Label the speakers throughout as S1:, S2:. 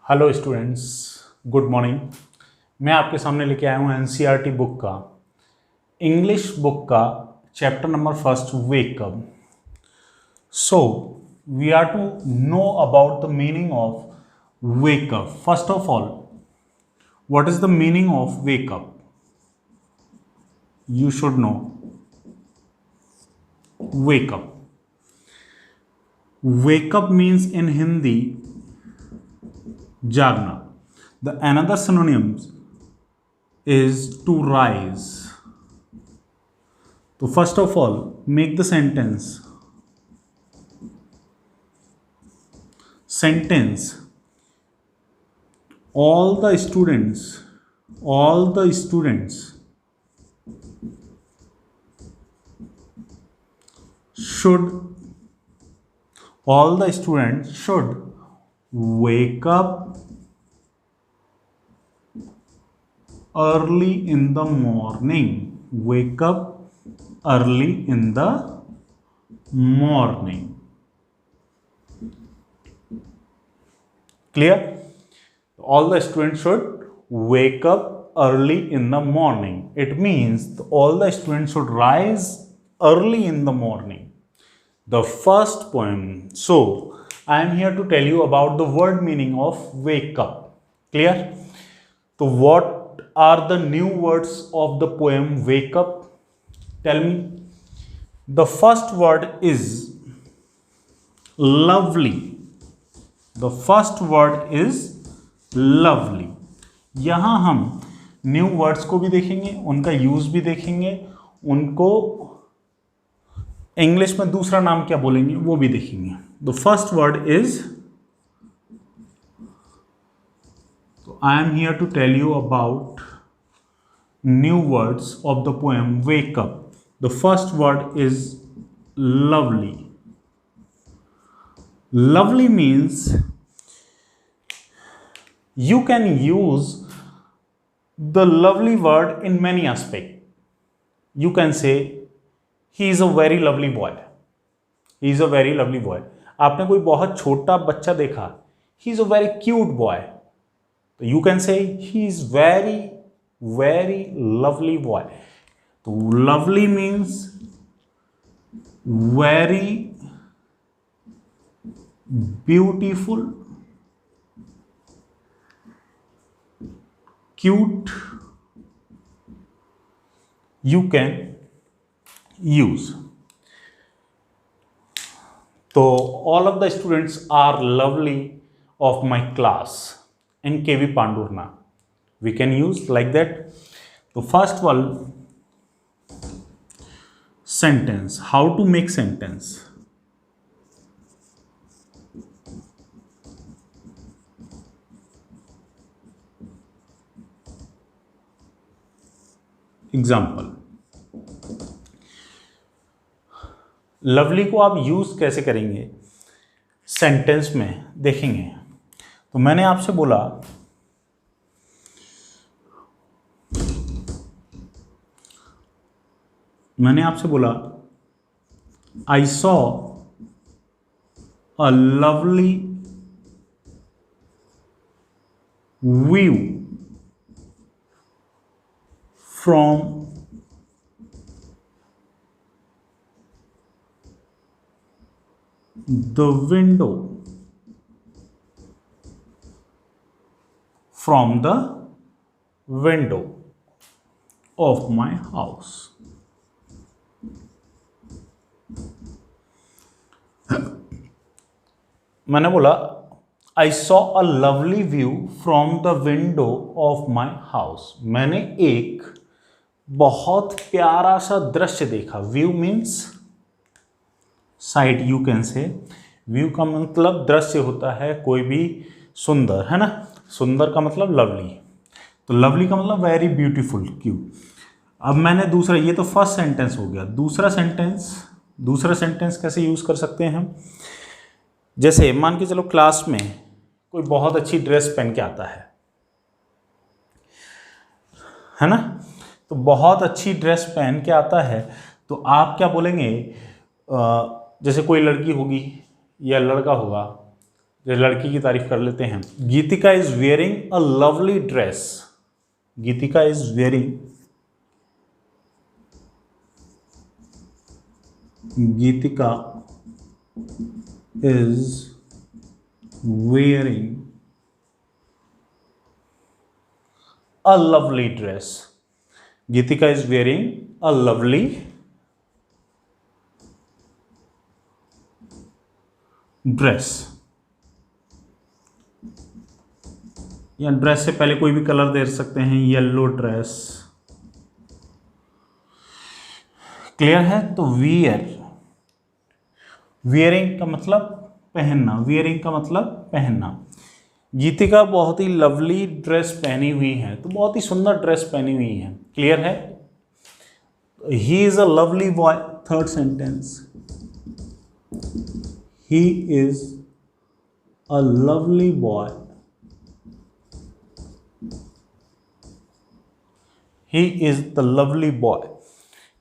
S1: Hello students, good morning. मैं आपके सामने लेके आया हूँ एनसीईआरटी बुक का, इंग्लिश बुक का chapter number first, wake up. So we are to know about the meaning of wake up. First of all, what is the meaning of wake up? You should know wake up. Wake up means in Hindi जागना. The another synonyms is to rise. So first of all, make the sentence. Sentence. All the students should wake up early in the morning. Wake up early in the morning. Clear? All the students should wake up early in the morning. It means all the students should rise early in the morning. The first poem. So I am here to tell you about the word meaning of wake up. Clear? So what are the new words of the poem wake up? Tell me. The first word is lovely. The first word is lovely. यहां हम new words को भी देखेंगे, उनका use भी देखेंगे, उनको English में दूसरा नाम क्या बोलेंगे वो भी देखेंगे. The first word is, I am here to tell you about new words of the poem Wake Up. The first word is lovely. Lovely means you can use the lovely word in many aspects. You can say he is a very lovely boy. He is a very lovely boy. आपने कोई बहुत छोटा बच्चा देखा, he is a very cute boy. You can say he is very lovely boy. So lovely means very beautiful, cute. You can use. So all of the students are lovely of my class in KV Pandurna. We can use like that. So first one, sentence. How to make sentence? Example. Lovely को आप use कैसे करेंगे sentence में देखेंगे. तो मैंने आपसे बोला I saw a lovely view from the window from the window of my house. मैंने बोला I saw a lovely view from the window of my house. मैंने एक बहुत प्यारा सा दृश्य देखा. View means site. You can say view का मतलब दृश्य होता है कोई भी सुंदर, है ना. सुंदर का मतलब लवली. तो लवली का मतलब वेरी ब्यूटीफुल, क्यूट. अब मैंने दूसरा, ये तो फर्स्ट सेंटेंस हो गया. दूसरा सेंटेंस कैसे यूज कर सकते हैं हम? जैसे मान के चलो क्लास में कोई बहुत अच्छी ड्रेस पहन के आता है ना. तो बहुत अच्छी ड्रेस पहन के आता है तो आप क्या बोलेंगे? जैसे कोई लड़की होगी या लड़का होगा जो लड़की की तारीफ कर लेते हैं। Geetika is wearing a lovely dress. Geetika is wearing, Geetika is wearing a lovely dress. Geetika is wearing a lovely dress. या ड्रेस से पहले कोई भी कलर दे सकते हैं, येलो ड्रेस। क्लियर है? तो वियर, वियरिंग का मतलब पहनना, वियरिंग का मतलब पहनना। गीतिका बहुत ही लवली ड्रेस पहनी हुई है, तो बहुत ही सुंदर ड्रेस पहनी हुई है। क्लियर है? He is a lovely boy. Third sentence, he is a lovely boy. He is the lovely boy.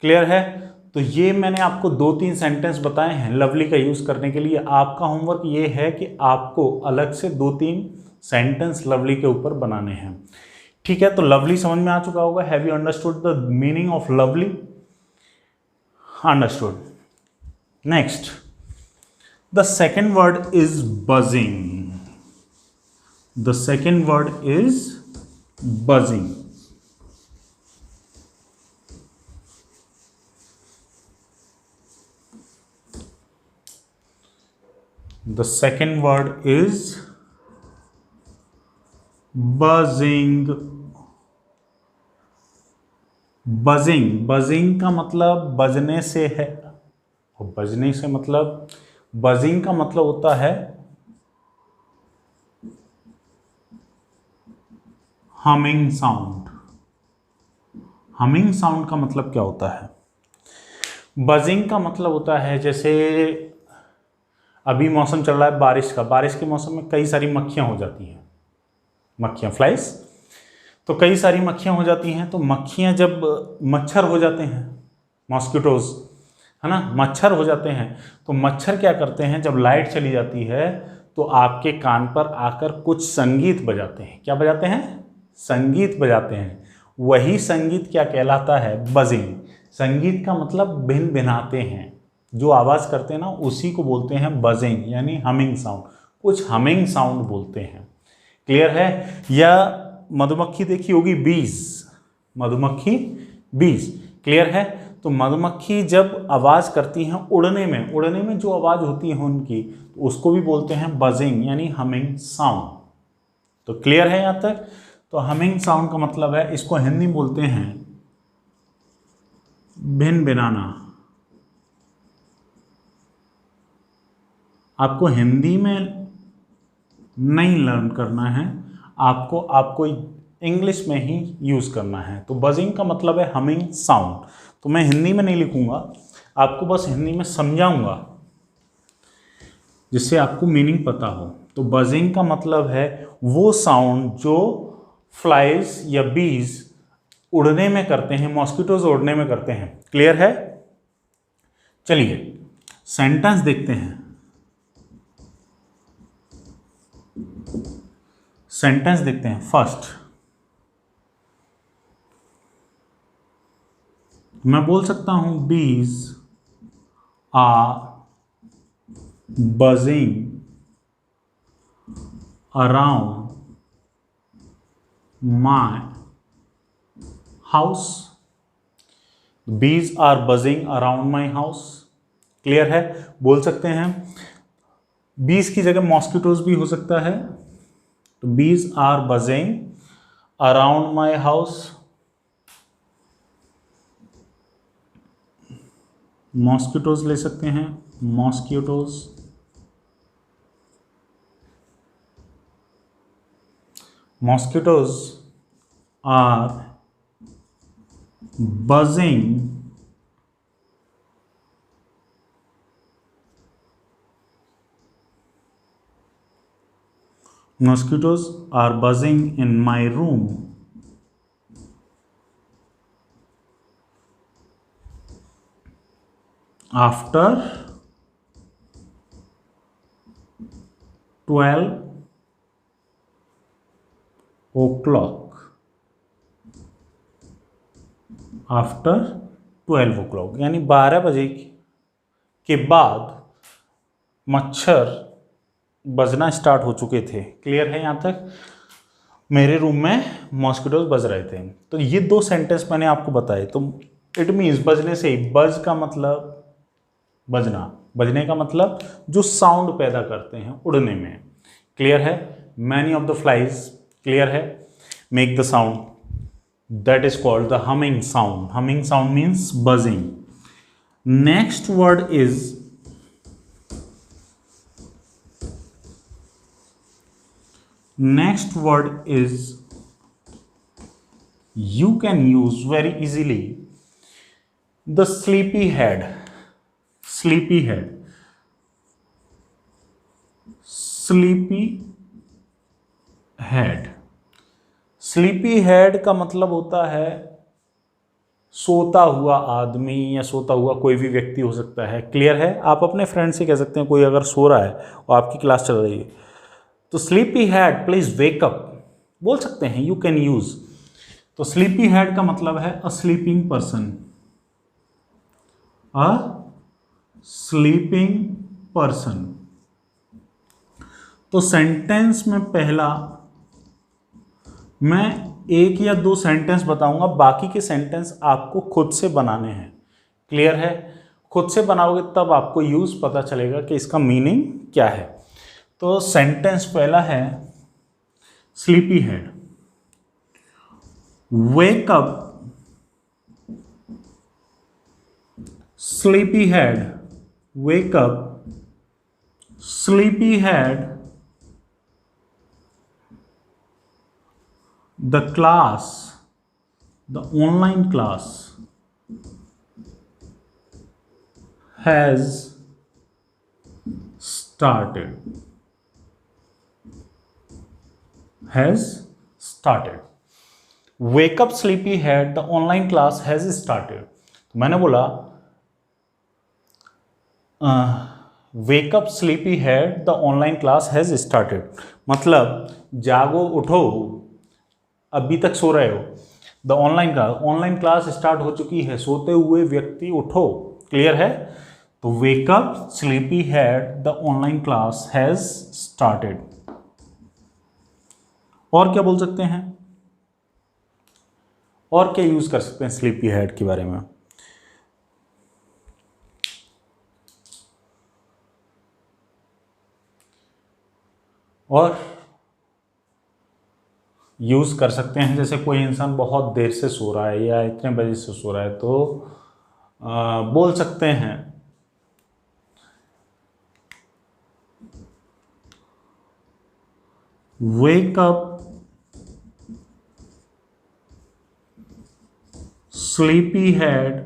S1: Clear है? तो ये मैंने आपको 2-3 सेंटेंस बताए हैं लवली का यूज करने के लिए। आपका होमवर्क ये है कि आपको अलग से 2-3 सेंटेंस लवली के ऊपर बनाने हैं। ठीक है? तो लवली समझ में आ चुका होगा। Have you understood the meaning of lovely? Understood. Next, the second word is buzzing. The second word is buzzing. The second word is buzzing. Buzzing, buzzing का मतलब बजने से है, और बजने से मतलब, buzzing का मतलब होता है humming sound. Humming sound का मतलब क्या होता है? buzzing का मतलब होता है, जैसे अभी मौसम चल रहा है बारिश का, बारिश के मौसम में कई सारी मक्खियां हो जाती हैं, मक्खियां, फ्लाइज। तो कई सारी मक्खियां हो जाती हैं, तो मक्खियां जब मच्छर हो जाते हैं, मॉस्किटोज, है ना, मच्छर हो जाते हैं, तो मच्छर क्या करते हैं, जब लाइट चली जाती है तो आपके कान पर आकर कुछ संगीत बजाते हैं। क्या बजाते हैं? संगीत बजाते हैं। वही संगीत क्या कहलाता है? बजिंग। संगीत का मतलब भिन भिनाते हैं, जो आवाज़ करते हैं ना, उसी को बोलते हैं बजिंग, यानी हमिंग साउंड। कुछ हमिंग साउंड बोलते हैं। क्लियर है? या मधुमक्खी देखी होगी, बीज, मधुमक्खी, बीज। क्लियर है? तो मधुमक्खी जब आवाज़ करती हैं उड़ने में, उड़ने में जो आवाज़ होती है उनकी, तो उसको भी बोलते हैं बजिंग, यानी हमिंग साउंड। तो क्लियर है यहाँ तक? तो हमिंग साउंड का मतलब है, इसको हिंदी बोलते हैं भिन भिनाना। आपको हिंदी में नहीं लर्न करना है, आपको इंग्लिश में ही यूज़ करना है। तो बजिंग का मतलब है हमिंग साउंड। तो मैं हिंदी में नहीं लिखूंगा, आपको बस हिंदी में समझाऊंगा जिससे आपको मीनिंग पता हो। तो बजिंग का मतलब है वो साउंड जो फ्लाइज या बीज उड़ने में करते हैं, मॉस्किटोज उड़ने में करते हैं। क्लियर है? चलिए सेंटेंस देखते हैं। सेंटेंस देखते हैं। फर्स्ट, मैं बोल सकता हूं bees are buzzing around my house. Bees are buzzing around my house. Clear है? बोल सकते हैं। बीज की जगह मॉस्किटोज भी हो सकता है। तो bees are buzzing around my house. Mosquitoes ले सकते हैं, mosquitoes. Mosquitoes are buzzing mosquitoes are buzzing in my room after 12 o'clock, after 12 o'clock, यानी 12 बजे के बाद मच्छर बजना स्टार्ट हो चुके थे। क्लियर है यहाँ तक? मेरे रूम में मॉस्किटोज बज रहे थे। तो ये दो सेंटेंस मैंने आपको बताए। तो इट मीन्स बजने से ही, बज का मतलब बजना, बजने का मतलब जो साउंड पैदा करते हैं उड़ने में। क्लियर है? Many of the flies, clear है, make the sound, that is called the humming sound. Humming sound means buzzing. Next word is you can use very easily the sleepy head, sleepy head, sleepy head। sleepy head का मतलब होता है सोता हुआ आदमी या सोता हुआ कोई भी व्यक्ति हो सकता है। क्लियर है? आप अपने फ्रेंड से कह सकते हैं, कोई अगर सो रहा है और आपकी क्लास चल रही है तो sleepy ahead please wake up बोल सकते हैं, यू कैन यूज। तो स्लीपी हेड का मतलब है a sleeping person, a sleeping person. तो सेंटेंस में पहला मैं एक या दो सेंटेंस बताऊंगा, बाकी के सेंटेंस आपको खुद से बनाने हैं। क्लियर है? खुद से बनाओगे तब आपको यूज पता चलेगा कि इसका मीनिंग क्या है। तो सेंटेंस पहला है sleepy head, wake up sleepy head, wake up sleepy head, the class, the online class has started, has started। wake up sleepy head, the online class has started। तो मैंने बोला wake up sleepy head, the online class has started, मतलब जागो उठो, अभी तक सो रहे हो। द ऑनलाइन क्लास स्टार्ट हो चुकी है, सोते हुए व्यक्ति उठो। क्लियर है? तो वेक up sleepy head, the online class has started. और क्या बोल सकते हैं? और क्या यूज कर सकते हैं स्लीपी हेड के बारे में? और यूज कर सकते हैं जैसे कोई इंसान बहुत देर से सो रहा है या इतने बजे से सो रहा है तो बोल सकते हैं wake up sleepyhead,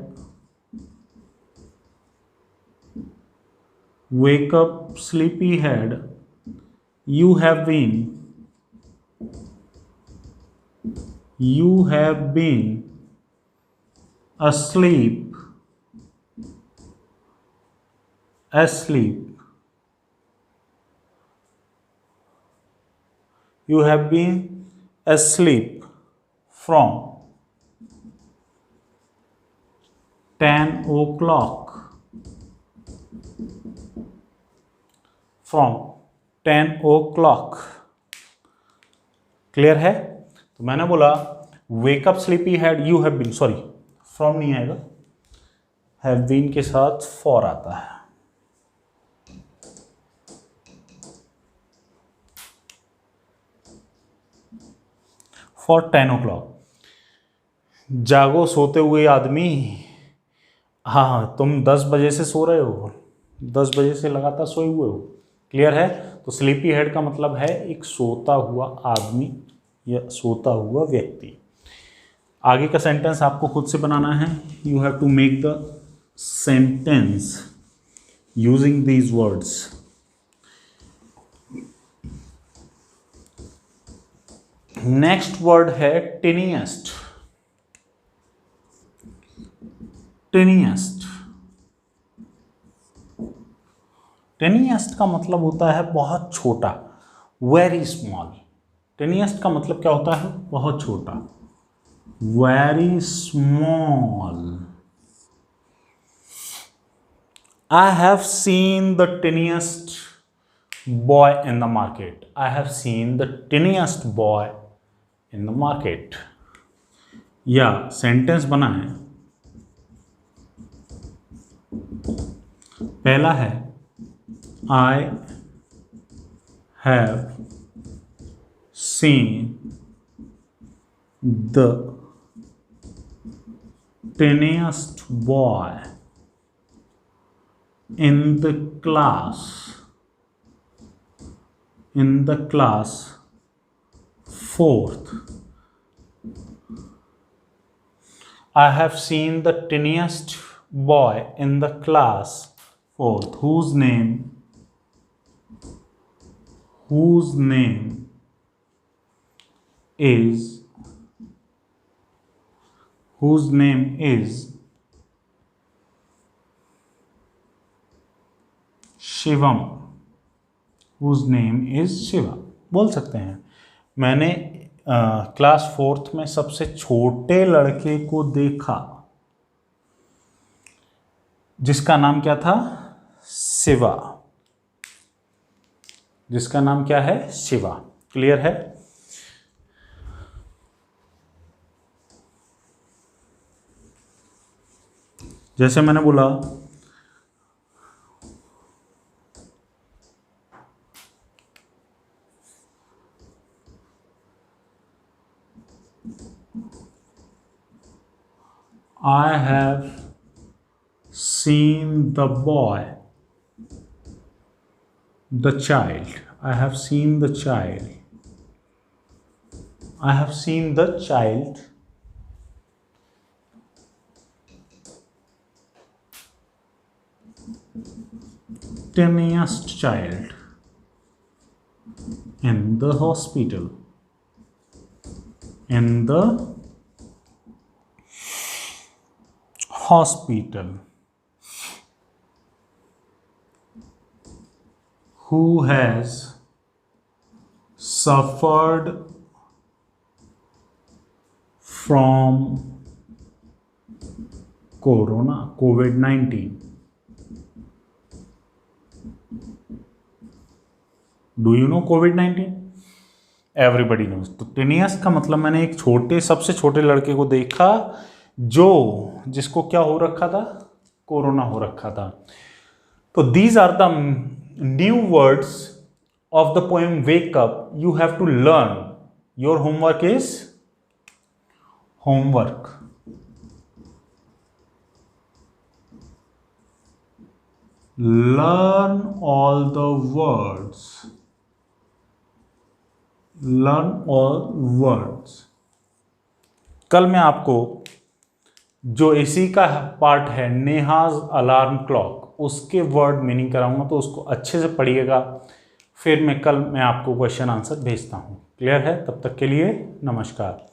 S1: wake up sleepyhead, you have been asleep, you have been asleep from 10 o'clock, from 10 o'clock। Clear है? तो मैंने बोला wake up sleepy head, you have been, sorry from नहीं आएगा, हैव बीन के साथ फॉर आता है। फॉर 10 o'clock, जागो सोते हुए आदमी। हाँ, तुम 10 बजे से सो रहे हो, 10 बजे से लगातार सोए हुए हो। क्लियर है? तो स्लीपी हेड का मतलब है एक सोता हुआ आदमी या सोता हुआ व्यक्ति। आगे का सेंटेंस आपको खुद से बनाना है। You have to make the sentence using these words. Next word है टिनिएस्ट। टिनिएस्ट, टिनिएस्ट का मतलब होता है बहुत छोटा। Very small. टेनिएस्ट का मतलब क्या होता है? बहुत छोटा। Very small. I have seen the tiniest boy in the market. I have seen the tiniest boy in the market. या सेंटेंस बना है। पहला है I have seen the tiniest boy in the class fourth. I have seen the tiniest boy in the class fourth whose name is Shivam. whose name is Shiva. बोल सकते हैं मैंने class fourth में सबसे छोटे लड़के को देखा जिसका नाम क्या था? शिवा। जिसका नाम क्या है? शिवा। क्लियर है? जैसे मैंने बोला I have seen the boy, the child. I have seen the child. I have seen the child tiniest child in the hospital. In the hospital. Who has suffered from COVID-19. Do you know COVID-19? Everybody knows. तो टेनियस का मतलब मैंने एक सबसे छोटे लड़के को देखा जिसको क्या हो रखा था? कोरोना हो रखा था। तो these are the new words of the poem Wake Up. You have to learn. Your homework is homework. Learn all the words. Learn all words. कल मैं आपको जो इसी का पार्ट है नेहाज अलार्म क्लॉक उसके वर्ड मीनिंग कराऊंगा, तो उसको अच्छे से पढ़िएगा। फिर कल मैं आपको क्वेश्चन आंसर भेजता हूँ। क्लियर है? तब तक के लिए नमस्कार।